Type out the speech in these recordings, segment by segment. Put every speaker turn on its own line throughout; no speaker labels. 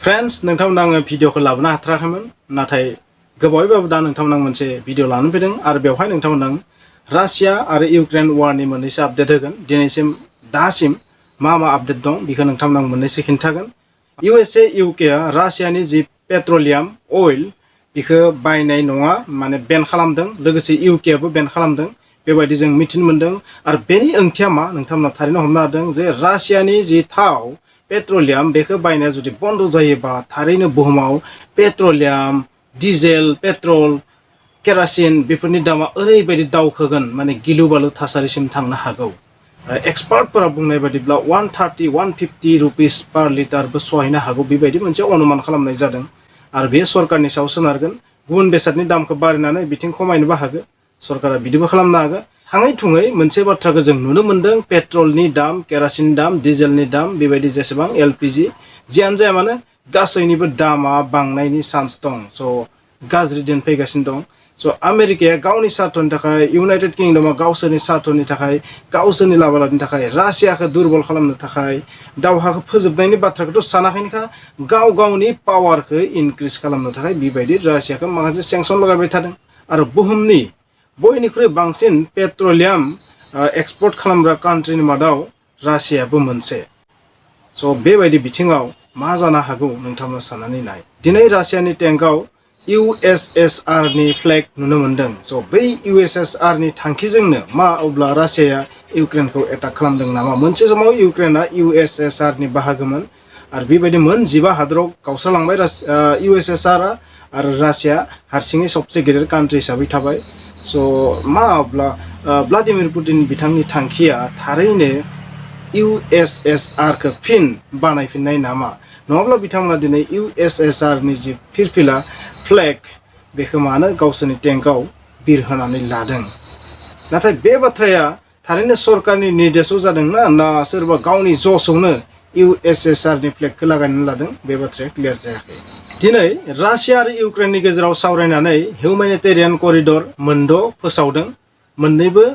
Friends नोंथांमोन आङो भिडिअखौ लाबोनो हाथाराखैमोन नाथाय गोबावैबाबो दा नोंथांमोन आं मोनसे भिडिअ लानानै फैदों आरो बेवहाय नोंथांमोन आं रासिया आरो इउक्रेन वारनि मोननैसो आपडेट होगोन दिनैसिम दासिम मा आपडेट दं बेखौ नोंथांमोन आं मोननैसो खिन्थागोन USA UK आ रासियानि जि पेट्रलियाम अइल बेखौ बायनाय नङा माने बेन खालामदों लोगोसे UK आबो बेन खालामदों बेबायदि जों मिथिनो मोनदों आरो बेनि ओंथिया मा नोंथांमोना थारैनो हमनो हादों जे रासियानि जि थाव पेट्रलियाम बेखौ बायनाया जुदि बन्द जायोबा थारैनो बुहुमाव पेट्रलियाम डिजेल पेट्रल केरासिन बेफोरनि दामा ओरैबायदि दावखोगोन माने गिलु बालु थासारिसिम थांनो हागौ एक्सपार्टफोरा बुंनाय बादिब्ला 130-150 रुपिस पार लिटारबो सहायनो हागौ बेबायदि मोनसे अनुमान खालामनाय जादों आरो बे सरकारनि सायाव सोनारगोन गुबुन बेसादनि दामखौ बारायनानै बिथिं खमायनोबो हागौ सरकारा बिदिबो खालामनो हागौ थाङै थुङै मोनसे बाथ्राखौ जों नुनो मोनदों पेट्रलनि दाम केरासिन दाम डिजेलनि दाम बेबायदि जेसेबां LPG जियानो जाया मानो गासैनिबो दामा बांनायनि चान्स दं स' गाज्रि दिन फैगासिनो दं स' आमेरिकाया गावनि स्वार्थनि थाखाय इउनाइटेड किंडमा गावसोरनि स्वार्थनि थाखाय गावसोरनि लाबालानि थाखाय रासियाखौ दुर्बल खालामनो थाखाय दावहाखौ फोजोबनायनि बाथ्राखौथ' सानाखैनोखा गावनि पावारखौ इनक्रिज खालामनो थाखाय बेबायदि रासियाखौ माखासे सेंसन लागायबाय थादों आरो बुहुमनि बयनिख्रुइ बांसिन पेट्रलियाम एक्सपर्ट खालामग्रा कान्ट्रिनि मादाव रासियाबो मोनसे स' बेबायदि बिथिङाव मा जानो हागौ नोंथांमोना साननानै नाय दिनै रासियानि टेंकआव USSR नि फ्लेग नुनो मोनदों स' बै USSR नि थांखिजोंनो मा अब्ला रासियाया इउक्रेनखौ एटाक खालामदों नामा मोनसे समाव इउक्रेना USSR नि बाहागोमोन आरो बेबायदि मोन 15 हादराव गावस्रालांबाय USSR आरो रासिया हारसिङै सबसे गेदेर कान्ट्रि हिसाबै थाबाय स' मा अब्ला ब्लादिमिर पुतिन बिथांनि थांखिया थारैनो USSR खौ फिन बानायफिननाय नामा नङाब्ला बिथांमोना दिनै USSR नि जि फिरफिला फ्लेग बेखौ मानो गावसोरनि टेंकआव बिरहोनानै लादों नाथाय बे बाथ्राया थारैनो सरकारनि निर्देशआव जादों ना सोरबा गावनि जसआवनो USSR नि फ्लेगखौ लागायनानै लादों बे बाथ्राया क्लियार जायाखै दिनै रासिया आरो इउक्रेननि गेजेराव सावरायनानै हिउमेनिटेरियान करिडर मोनद' फोसावदों मोन्नैबो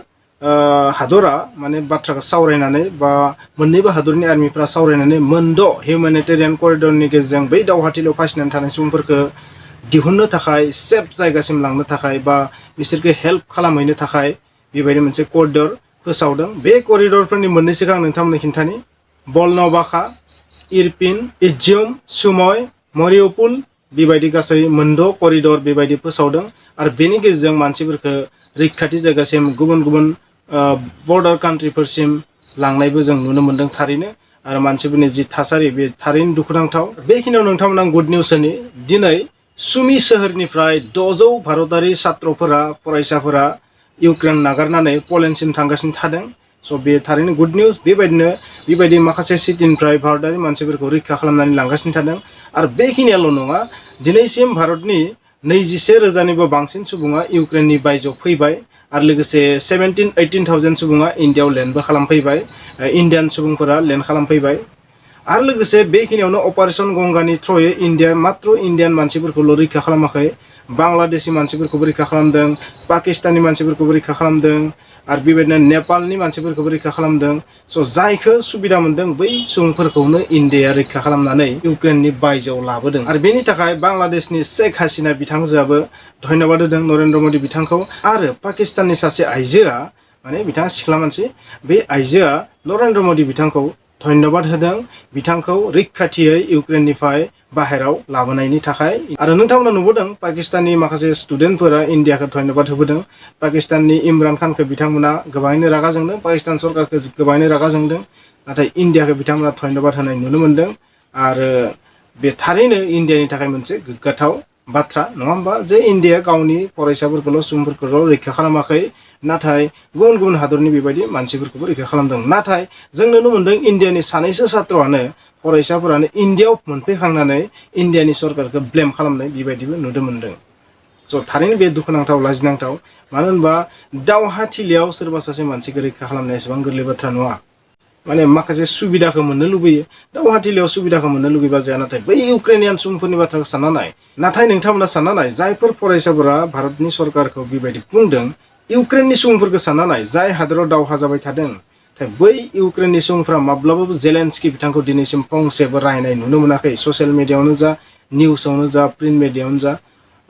हादरा माने बाथ्राखौ सावरायनानै बा मोन्नैबो हादरनि आर्मिफ्रा सावरायनानै मोनद' हिउमेनिटेरियान करिडरनि गेजेरजों बै दावहाथिलियाव फासिनानै थानाय सुबुंफोरखौ दिहुननो थाखाय सेफ जायगासिम लांनो थाखाय बा बिसोरखौ हेल्प खालामहैनो थाखाय बेबायदि मोनसे करिडर फोसावदों बे करिडरफोरनि मोननैसोखौ आं नोंथांमोननो खिन्थानि बलनबाखा इरपिन इज्जियम सुमय मरिउपुल बेबायदि गासै मोनद' करिडर बेबायदि फोसावदों आरो बेनि गेजेरजों मानसिफोरखौ रैखाथि जायगासिम गुबुन गुबुन बर्डार कान्ट्रिफोरसिम लांनायबो जों नुनो मोनदों थारैनो आरो मानसिफोरनि जि थासारि बे थारैनो दुखुनांथाव बेखिनियाव नोंथांमोना गुड निउस होनि दिनै सुमि सोहोरनिफ्राय 600 भारतारि छात्रफोरा फरायसाफोरा इउक्रेन नागारनानै पलेन्डसिम थांगासिनो थादों स' बे थारैनो गुड निउस बेबायदि माखासे सिटिनिफ्राय भारतारि मानसिफोरखौ रैखा खालामनानै लांगासिनो थादों आरो बेखिनियाल' नङा दिनैसिम भारतनि 21,000निबो बांसिन सुबुङा इउक्रेननि बायजोआव फैबाय आरो लोगोसे 17-18,000 सुबुङा इन्डियाआव लेन्डबो खालामफैबाय इन्डियान सुबुंफोरा लेन्ड खालामफैबाय आरो लोगोसे बेखिनियावनो अपारेशन गंगानि थ्रुयै इन्डिया मात्र इन्डियान मानसिफोरखौल' रैखा खालामाखै बांलादेशी मानसिफोरखौबो रैखा खालामदों पाकिस्तानी मानसिफोरखौबो रैखा खालामदों आरो बेबायदिनो नेपालनि मानसिफोरखौबो रैखा खालामदों स' जायखौ सुबिदा मोनदों बै सुबुंफोरखौनो इन्डियाया रैखा खालामनानै इउक्रेननि बायजोआव लाबोदों आरो बेनि थाखाय बांलादेशनि शेख हासिना बिथांजोआबो धन्यबाद होदों नरेन्द्र मोदी बिथांखौ आरो पाकिस्ताननि सासे आइजोआ माने बिथाङा सिख्ला मानसि बे आइजोआ नरेन्द्र मोदी बिथांखौ धन्यबाद होदों बिथांखौ रैखाथियै इउक्रेननिफ्राय बाहेराव लाबोनायनि थाखाय आरो नोंथांमोना नुबोदों पाकिस्ताननि माखासे स्टुडेन्टफोरा इन्डियाखौ धन्यबाद होबोदों पाकिस्ताननि इमरान खानखौ बिथांमोना गोबाङैनो रागा जोंदों पाकिस्तान सरकारखौ गोबाङैनो रागा जोंदों नाथाय इन्डियाखौ बिथांमोना धन्यबाद होनाय नुनो मोनदों आरो बे थारैनो इन्डियानि थाखाय मोनसे गोग्गाथाव बाथ्रा नङा होमबा जे इन्डिया गावनि फरायसाफोरखौल' सुबुंफोरखौल' रैखा खालामाखै नाथाय गुबुन गुबुन हादरनि बेबायदि मानसिफोरखौबो रैखा खालामदों नाथाय जों नुनो मोनदों इन्डियानि सानैसो छात्रआनो फरायसाफोरानो इन्डियाआव मोनफैखांनानै इन्डियानि सरकारखौ ब्लेम खालामनाय बेबायदिबो नुनो मोनदों स' थारैनो बे दुखुनांथाव लाजिनांथाव मानो होनबा दावहाथिलियाव सोरबा सासे मानसिखौ रैखा खालामनाया एसेबां गोरलै बाथ्रा नङा माने माखासे सुबिदाखौ मोननो लुबैयो दावहाथिलियाव सुबिदाखौ मोननो लुबैबा जाया नाथाय बै इउक्रेनियान सुबुंफोरनि बाथ्राखौ सानना नाय नाथाय नोंथांमोना सानना नाय जायफोर फरायसाफोरा भारतनि सरकारखौ बेबायदि बुंदों इउक्रेननि सुबुंफोरखौ सानना नाय जाय हादराव दावहा जाबाय थादों बै इउक्रेननि सुबुंफ्रा माब्लाबाबो जेलेन्स्की बिथांखौ दिनैसिम फंसेबो रायनाय नुनो मोनाखै ससियेल मिडियायावनो जा निउसावनो जा प्रिन्ट मिडियायावनो जा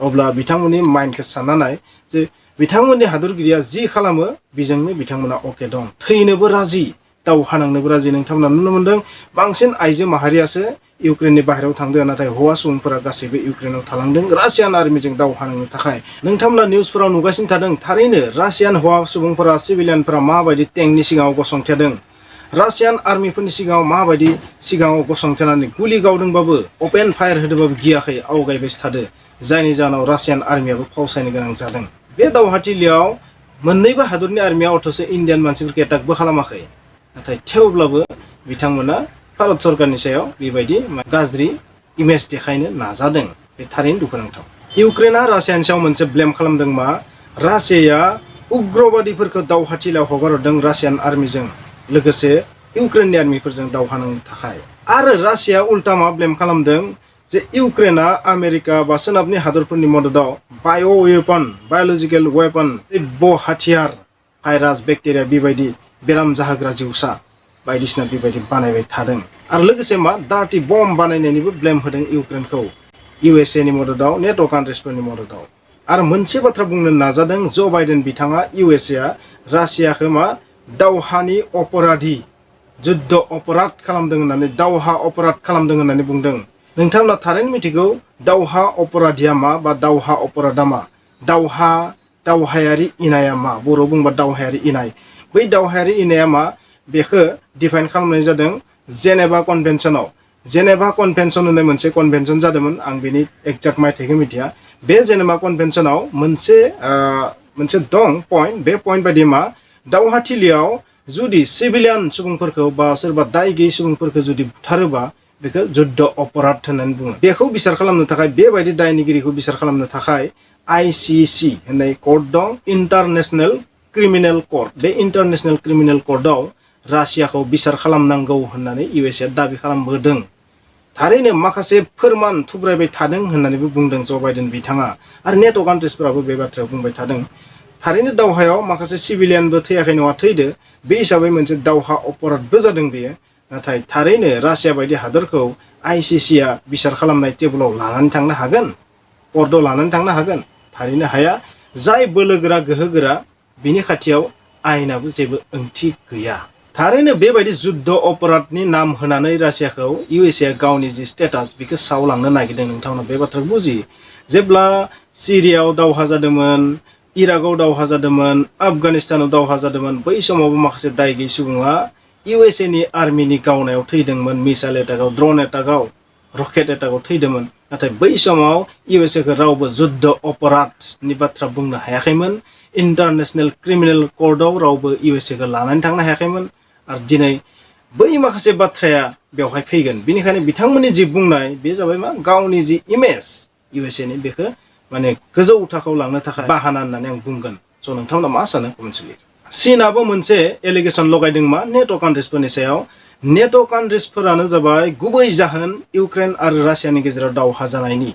अब्ला बिथांमोननि माइन्डखौ सानना नाय जे बिथांमोननि हादरगिरिया जि खालामो बेजोंनो बिथांमोना अके दं थैनोबो राजि दावहा नांनोबो राजि नोंथांमोना नुनो मोनदों बांसिन आइजो माहारियासो इउक्रेननि बाहेरायाव थांदों नाथाय हौवा सुबुंफोरा गासैबो इउक्रेनाव थालांदों रासियान आर्मिजों दावहा नांनो थाखाय नोंथांमोना निउसफोराव नुगासिनो थादों थारैनो रासियान हौवा सुबुंफोरा सिभिलियानफोरा माबायदि टेंकनि सिगाङाव गसंथेदों रासियान आर्मिफोरनि सिगाङाव माबायदि सिगाङाव गसंथेनानै गुलि गावदोंबाबो अपेन फायार होदोंबाबो गियाखै आवगायबायसो थादों जायनि जाहोनाव रासियान आर्मियाबो फावसायनो गोनां जादों बे दावहाथिलियाव मोननैबो हादरनि आर्मिया अथ'सो इन्डियान मानसिफोरखौ एटाकबो खालामाखै नाथाय थेवब्लाबो बिथांमोना भारत सरकारनि सायाव बेबायदि गाज्रि इमेज देखायनो नाजादों बे थारैनो दुखुनांथाव इउक्रेना रासियानि सायाव मोनसे ब्लेम खालामदों मा रासियाया उग्रबादिफोरखौ दावहाथिलियाव हगारहरदों रासियान आर्मिजों लोगोसे इउक्रेननि आर्मिफोरजों दावहा नांनो थाखाय आरो रासिया उल्टा मा ब्लेम खालामदों जे इउक्रेना आमेरिका बा सोनाबनि हादरफोरनि मददाव बाय'लजिकेल वेपन हाथियार भाइरास बेक्टेरिया बेबायदि बेराम जाहोग्रा जिउसा बायदिसिना बेबायदि बानायबाय थादों आरो लोगोसे मा डार्टी बम्ब बानायनायनिबो ब्लेम होदों इउक्रेनखौ USA नि मददाव नेट' कान्ट्रिसफोरनि मददाव आरो मोनसे बाथ्रा बुंनो नाजादों ज' बाइडेन बिथाङा USA रासियाखौ मा दावहानि अपराधी जुद्ध अपराध खालामदों होननानै दावहा अपराध खालामदों होननानै बुंदों नोंथांमोना थारैनो मिथिगौ दावहा अपराधिया मा बा दावहा अपराधा मा दावहायारि इनाया मा बर' बुंबा दावहायारि इनाय बै दावहायारि इनाया मा बेखौ डिफाइन खालामनाय जादों जेनेभा कनभेनसन होननाय मोनसे कनभेनसन जादोंमोन आं बेनि एक्जाक्ट मायथाइखौ मिथिया बे जेनेभा कनभेनसनाव मोनसे दं पइन्ट बे पइन्ट बायदि मा दावहाथिलियाव जुदि सिभिलियान सुबुंफोरखौ बा सोरबा दाय गैयै सुबुंफोरखौ जुदि बुथारोबा बेखौ जुद्ध अपराध होननानै बुङो बेखौ बिसार खालामनो थाखाय बेबायदि दायनिगिरिखौ बिसार खालामनो थाखाय ICC होननाय कर्ट दं इन्टारनेशनेल क्रिमिनेल कर्ट बे इन्टारनेशनेल क्रिमिनेल कर्टआव रासियाखौ बिसार खालामनांगौ होननानै USA दाबि खालामबोदों थारैनो माखासे फोरमान थुब्रायबाय थादों होननानैबो बुंदों ज' बाइडेन बिथाङा आरो नेट' कान्ट्रिसफोराबो बे बाथ्रायाव बुंबाय थादों थारैनो दावहायाव माखासे सिभिलियानबो थैयाखै नङा थैदो बे हिसाबै मोनसे दावहा अपराधबो जादों बेयो नाथाय थारैनो रासिया बायदि हादरखौ ICCआ बिसार खालामनाय टेबोलाव लानानै थांनो हागोन कर्टआव लानानै थांनो हागोन थारैनो हाया जाय बोलोगोरा गोहोगोरा बिनि खाथियाव आयेनाबो जेबो ओंथि गैया थारैनो बेबायदि जुद्ध अपराधनि नाम होनानै रासियाखौ USA गावनि जि स्टेटास बेखौ सावलांनो नागिरदों नोंथांमोना बे बाथ्राखौ बुजियो जेब्ला सिरियायाव दावहा जादोंमोन इराकआव दावहा जादोंमोन आफगानिस्तानाव दावहा जादोंमोन बै समावबो माखासे दाय गैयै सुबुङा USA नि आर्मिनि गावनायाव थैदोंमोन मिसाइल एटाकआव ड्रन एटाकआव रकेट एटाकआव थैदोंमोन नाथाय बै समाव USA खौ रावबो जुद्ध अपराधनि बाथ्रा बुंनो हायाखैमोन इन्टारनेशनेल क्रिमिनेल कर्टआव रावबो USA खौ लानानै थांनो हायाखैमोन आरो दिनै बै माखासे बाथ्राया बेवहाय फैगोन बेनिखायनो बिथांमोननि जि बुंनाय बे जाबाय मा गावनि जि इमेज USA नि बेखौ माने गोजौ थाखोआव लांनो थाखाय बाहाना होननानै आं बुंगोन स' नोंथांमोना मा सानो कमेन्ट लिर चीनआबो मोनसे एलिगेसन लगायदों मा नेट' कान्ट्रिसफोरनि सायाव नेट' कान्ट्रिसफोरानो जाबाय गुबै जाहोन इउक्रेन आरो रासियानि गेजेराव दावहा जानायनि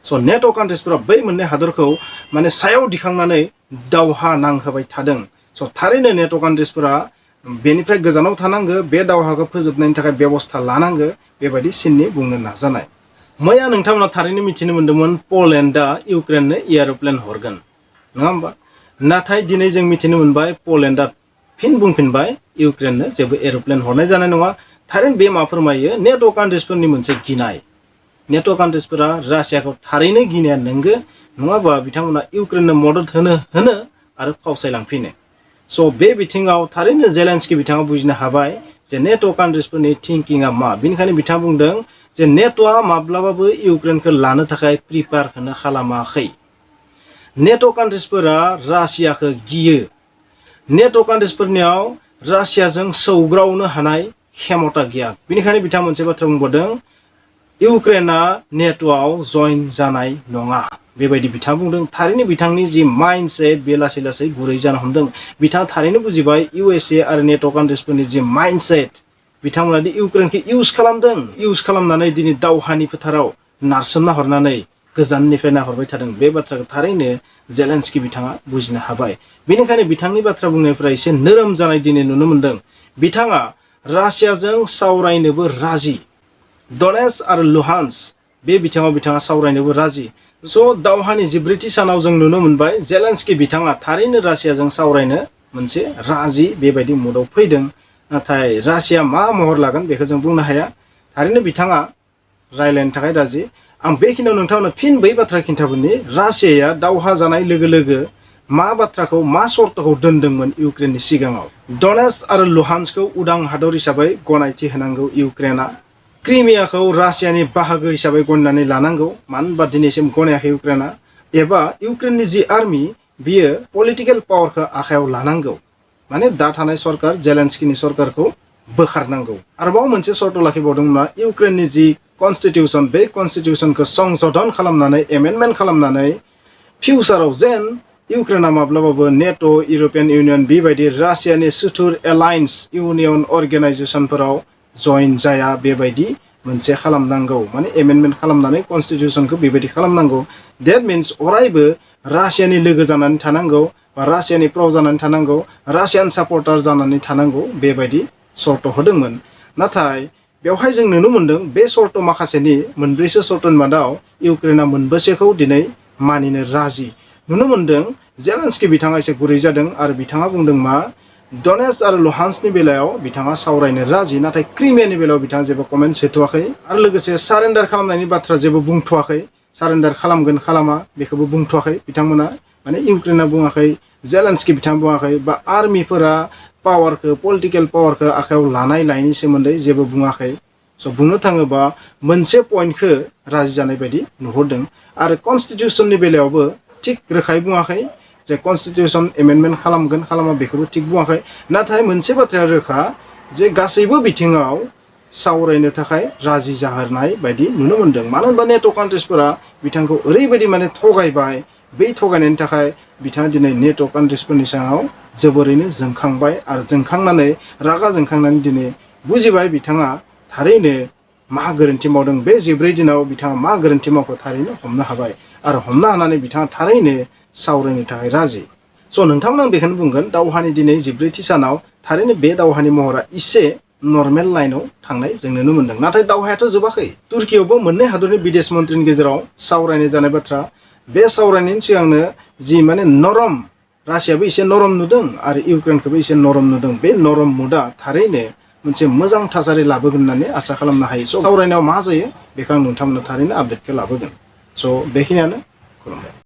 स' नेट' कान्ट्रिसफोरा बै मोननै हादरखौ माने सायाव दिखांनानै दावहा नांहोबाय थादों स' थारैनो नेट' कान्ट्रिसफोरा बेनिफ्राय गोजानाव थानांगो बे दावहाखौ फोजोबनायनि थाखाय बेबस्था लानांगो बेबायदि चीननि बुंनो नाजानाय मैया नोंथांमोना थारैनो मिथिनो मोन्दोंमोन पलेन्डआ इउक्रेननो एयारप्लेन हरगोन नङा होमबा नाथाय दिनै जों मिथिनो मोनबाय पलेन्डआ फिन बुंफिनबाय इउक्रेननो जेबो एर'प्लेन हरनाय जानाय नङा थारैनो बे मा फोरमायो नेट' कान्ट्रिसफोरनि मोनसे गिनाय नेट' कान्ट्रिसफोरा रासियाखौ थारैनो गिनाया नंगो नङाबा बिथांमोना इउक्रेननो मदद होनो आरो फावसायलांफिनो स' बे बिथिङाव थारैनो जेलेन्स्की बिथाङा बुजिनो हाबाय जे नेट' कान्ट्रिसफोरनि थिंकिंआ मा बेनिखायनो बिथाङा बुंदों जे नेट'आ माब्लाबाबो इउक्रेनखौ लानो थाखाय प्रिपेयारखौनो खालामाखै नेट' कान्ट्रिसफोरा रासियाखौ गियो नेट' कान्ट्रिसफोरनियाव रासियाजों सौग्रावनो हानाय क्षमता गैया बेनिखायनो बिथाङा मोनसे बाथ्रा बुंबावदों इउक्रेना नेट'आव जइन जानाय नङा बेबायदि बिथाङा बुंदों थारैनो बिथांनि जि माइन्डसेट बे लासै लासै गुरै जानो हमदों बिथाङा थारैनो बुजिबाय USA आरो नेट' कान्ट्रिसफोरनि जि माइन्डसेट बिथांमोना दि इउक्रेनखौ इउज खालामनानै दिनै दावहानि फोथाराव नारसोमना हरनानै गोजाननिफ्राय नाहरबाय थादों बे बाथ्राखौ थारैनो जेलेन्स्की बिथाङा बुजिनो हाबाय बेनिखायनो बिथांनि बाथ्रा बुंनायफ्रा एसे नोरोम जानाय दिनै नुनो मोनदों बिथाङा रासियाजों सावरायनोबो राजि। डनेट्स्क आरो लुहान्स्क बे बिथिङाव बिथाङा सावरायनोबो राजि। स' दावहानि 14थि सानाव जों नुनो मोनबाय जेलेन्स्की बिथाङा थारैनो रासियाजों सावरायनो मोनसे राजि बेबायदि मुडआव फैदों। नाथाय रासिया मा महर लागोन बेखौ जों बुंनो हाया। थारैनो बिथाङा रायलायनो थाखाय राजि। आं बेखिनियाव नोंथांनो फिन बै बाथ्रा खिन्थाबोनि रासियाया दावहा जानाय लोगो लोगो मा बाथ्राखौ मा सर्तखौ दोनदोंमोन इउक्रेननि सिगाङाव। डनेट्स्क आरो लुहान्स्कखौ उदां हादर हिसाबै गनायथि होनांगौ इउक्रेनआ। क्रिमियाखौ रासियानि बाहागो हिसाबै गनायनानै लानांगौ, मानो होनबा दिनैसिम गनायाखै इउक्रेनआ। एबा इउक्रेननि जि आर्मि बियो पलिटिकेल पावारखौ आखायाव लानांगौ, माने दा थानाय सरकार जेलेन्स्कीनि सरकारखौ बोखारनांगौ। आरोबाव मोनसे सर्त लाखिबावदोंमोन इउक्रेननि जि कन्स्टिटिउसन बे कन्स्टिटिउसनखौ संशोधन खालामनानै एमेन्डमेन्ट खालामनानै फिउचाराव जेन इउक्रेनआ माब्लाबाबो नेट' इउर'पियान इउनियन बेबायदि रासियानि सुथुर एलायन्स इउनियन अर्गेनाइजेसनफोराव जइन जाया बेबायदि मोनसे खालामनांगौ, माने एमेन्डमेन्ट खालामनानै कन्स्टिटिउसनखौ बेबायदि खालामनांगौ। डेट मिन्स अरायबो रासियानि लोगो जानानै थानांगौ बा रासियानि प्र जानानै थानांगौ, रासियान सापर्टार जानानै थानांगौ बेबायदि सर्त होदोंमोन। नाथाय बेवहाय जों नुनो मोनदों बे सर्त माखासेनि मोनब्रैसो सर्तनि मादाव इउक्रेनआ मोनबेसेखौ दिनै मानिनो राजि। नुनो मोनदों जेलेन्स्की बिथाङा एसे गुरै जादों आरो बिथाङा बुंदों मा डनेट्स्क आरो लुहान्स्कनि बेलायाव बिथाङा सावरायनो राजि, नाथाय क्रिमियानि बेलायाव बिथाङा जेबो कमेन्ट्स होथ'वाखै आरो लोगोसे सारेन्डार खालामनायनि बाथ्रा जेबो बुंथ'वाखै। सारेन्डार खालामगोन खालामा बेखौबो बुंथ'वाखै बिथांमोना, माने इउक्रेनआ बुङाखै, जेलेन्स्की बिथाङा बुङाखै, बा आर्मिफोरा पावारखौ पलिटिकेल पावारखौ आखायाव लानाय लायनि सोमोन्दै जेबो बुङाखै। स' बुंनो थाङोबा मोनसे पइन्टखौ राजि जानाय बायदि नुहुरदों। आरो कन्स्टिटिउसननि बेलायावबो थिग रोखायै बुङाखै जे कन्स्टिटिउसन एमेन्डमेन्ट खालामगोन खालामा बेखौबो थिग बुङाखै। नाथाय मोनसे बाथ्राया रोखा जे गासैबो बिथिङाव सावरायनो थाखाय राजि जाहोनाय बायदि नुनो मोनदों। मानो होनबा नेट' कान्ट्रिसफोरा बिथांखौ ओरैबायदि माने थगायबाय, बै थगायनायनि थाखाय बिथाङा दिनै नेट' कान्ट्रिसफोरनि सायाव जोबोरैनो जोंखांबाय आरो जोंखांनानै रागा जोंखांनानै दिनै बुजिबाय बिथाङा थारैनो मा गोरोन्थि मावदों। बे 14 दिनाव बिथाङा मा गोरोन्थि मावखो थारैनो हमनो हाबाय आरो हमनो हानानै बिथाङा थारैनो सावरायनो थाखाय राजि। स' नोंथांमोन आं बेखौनो बुंगोन दावहानि दिनै 14थि सानाव थारैनो बे दावहानि महरा एसे नर्मेल लाइनाव थांनाय जों नुनो मोनदों। नाथाय दावहायाथ' जोबाखै। तुर्कियावबो मोननै हादरनि बिदेश मन्थ्रिनि गेजेराव सावरायनाय जानाय बाथ्रा। बे सावरायनायनि सिगांनो जि माने नरम, रासियाबो एसे नरम नुदों आरो इउक्रेनखौबो एसे नरम नुदों। बे नरम मुडआ थारैनो मोनसे मोजां थासारि लाबोगोन होननानै आसा खालामनो हायो। स' सावरायनायाव मा जायो बेखौ आं नोंथांमोननो थारैनो आपडेटखौ लाबोगोन। स' बेखिनियानो। खुलुमबाय।